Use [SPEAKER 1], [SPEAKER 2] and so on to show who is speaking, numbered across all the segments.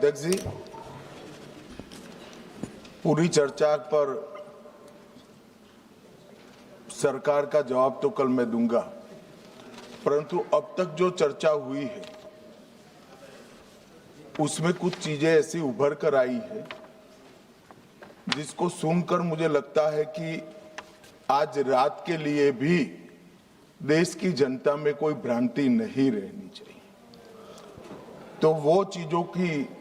[SPEAKER 1] अध्यक्ष जी, पूरी चर्चा पर सरकार का जवाब तो कल मैं दूंगा, परंतु अब तक जो चर्चा हुई है उसमें कुछ चीजें ऐसी उभर कर आई है जिसको सुनकर मुझे लगता है कि आज रात के लिए भी देश की जनता में कोई भ्रांति नहीं रहनी चाहिए। तो वो चीजों की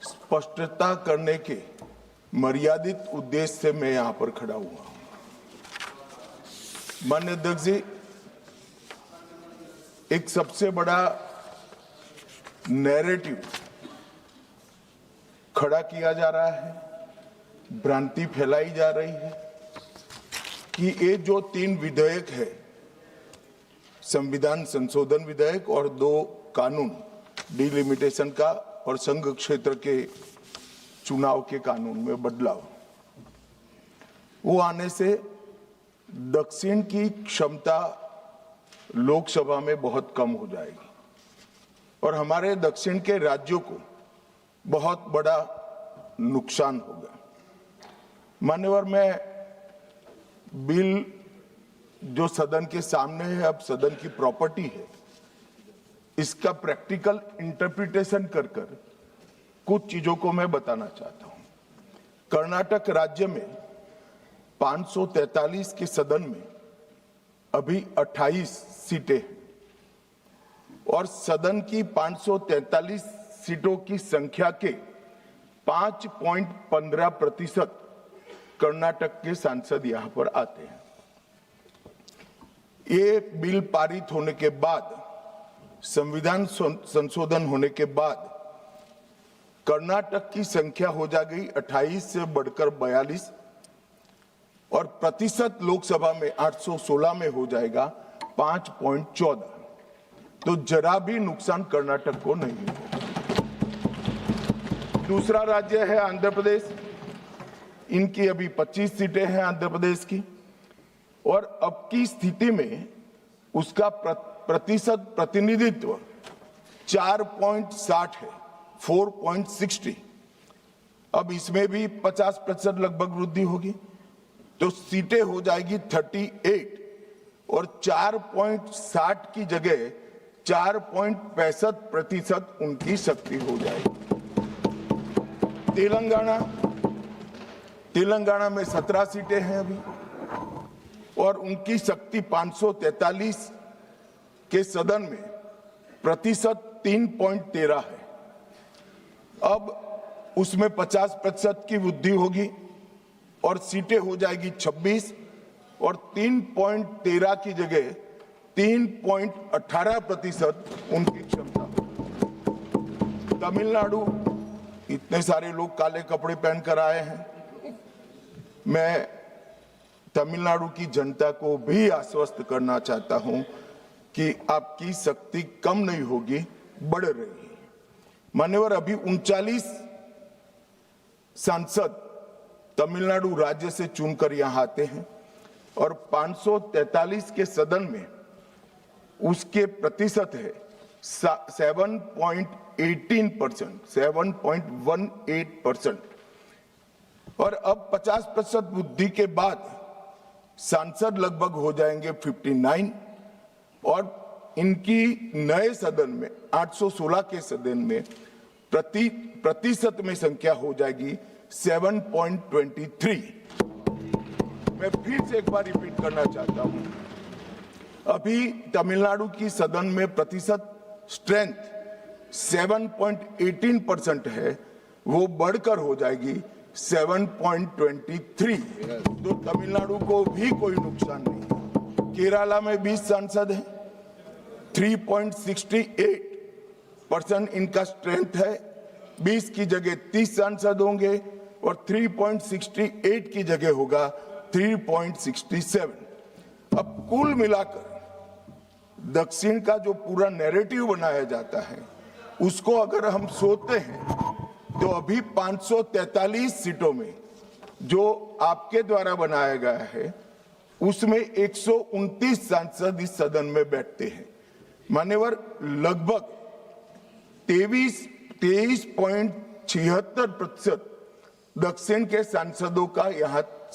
[SPEAKER 1] स्पष्टता करने के मर्यादित उद्देश्य से मैं यहां पर खड़ा हुआ हूं। माननीय अध्यक्ष जी, एक सबसे बड़ा नैरेटिव खड़ा किया जा रहा है, भ्रांति फैलाई जा रही है कि ये जो 3 विधेयक है, संविधान संशोधन विधेयक और 2 कानून, डिलिमिटेशन का और संघ क्षेत्र के चुनाव के कानून में बदलाव, वो आने से दक्षिण की क्षमता लोकसभा में बहुत कम हो जाएगी और हमारे दक्षिण के राज्यों को बहुत बड़ा नुकसान होगा। मान्यवर, मैं बिल जो सदन के सामने है, अब सदन की प्रॉपर्टी है, इसका प्रैक्टिकल इंटरप्रिटेशन कर कुछ चीजों को मैं बताना चाहता हूं। कर्नाटक राज्य में 543 के सदन में अभी 28 सीटें हैं और सदन की 543 सीटों की संख्या के 5.15% कर्नाटक के सांसद यहां पर आते हैं। ये बिल पारित होने के बाद, संविधान संशोधन होने के बाद कर्नाटक की संख्या हो जाएगी 28 से बढ़कर 42 और प्रतिशत लोकसभा में 816 में हो जाएगा 5.14। तो जरा भी नुकसान कर्नाटक को नहीं होगा। दूसरा राज्य है आंध्र प्रदेश, इनकी अभी 25 सीटें हैं आंध्र प्रदेश की और अब की स्थिति में उसका प्रतिशत प्रतिनिधित्व 4.60 है, 4.60। अब इसमें भी 50% लगभग वृद्धि होगी, तो सीटें हो जाएगी 38 और 4.60 की जगह 4.65% उनकी शक्ति हो जाएगी। तेलंगाना में 17 सीटें हैं अभी और उनकी शक्ति 543 के सदन में प्रतिशत 3.13 है। अब उसमें 50% की वृद्धि होगी और सीटें हो जाएगी 26 और 3.13 की जगह 3.18% उनकी क्षमता। तमिलनाडु, इतने सारे लोग काले कपड़े पहनकर आए हैं, मैं तमिलनाडु की जनता को भी आश्वस्त करना चाहता हूं कि आपकी शक्ति कम नहीं होगी, बढ़ रही है। मान्यवर, अभी 39 सांसद तमिलनाडु राज्य से चुनकर यहां आते हैं और 543 के सदन में उसके प्रतिशत है 7.18%, 7.18%। और अब 50% वृद्धि के बाद सांसद लगभग हो जाएंगे 59 और इनकी नए सदन में 816 के सदन में प्रतिशत में संख्या हो जाएगी 7.23। मैं फिर से एक बार रिपीट करना चाहता हूं, अभी तमिलनाडु की सदन में प्रतिशत स्ट्रेंथ 7.18% है, वो बढ़कर हो जाएगी 7.23। तो तमिलनाडु को भी कोई नुकसान नहीं। केरला में 20 सांसद हैं, 3.68% इनका स्ट्रेंथ है, 20 की जगह 30 सांसद होंगे और 3.68 की जगह होगा 3.67। अब कुल मिलाकर दक्षिण का जो पूरा नैरेटिव बनाया जाता है, उसको अगर हम सोचते हैं तो अभी 543 सीटों में जो आपके द्वारा बनाया गया है, उसमें 129 सांसद इस सदन में बैठते हैं। मान्यवर, लगभग 23.76% दक्षिण के सांसदों का यहाँ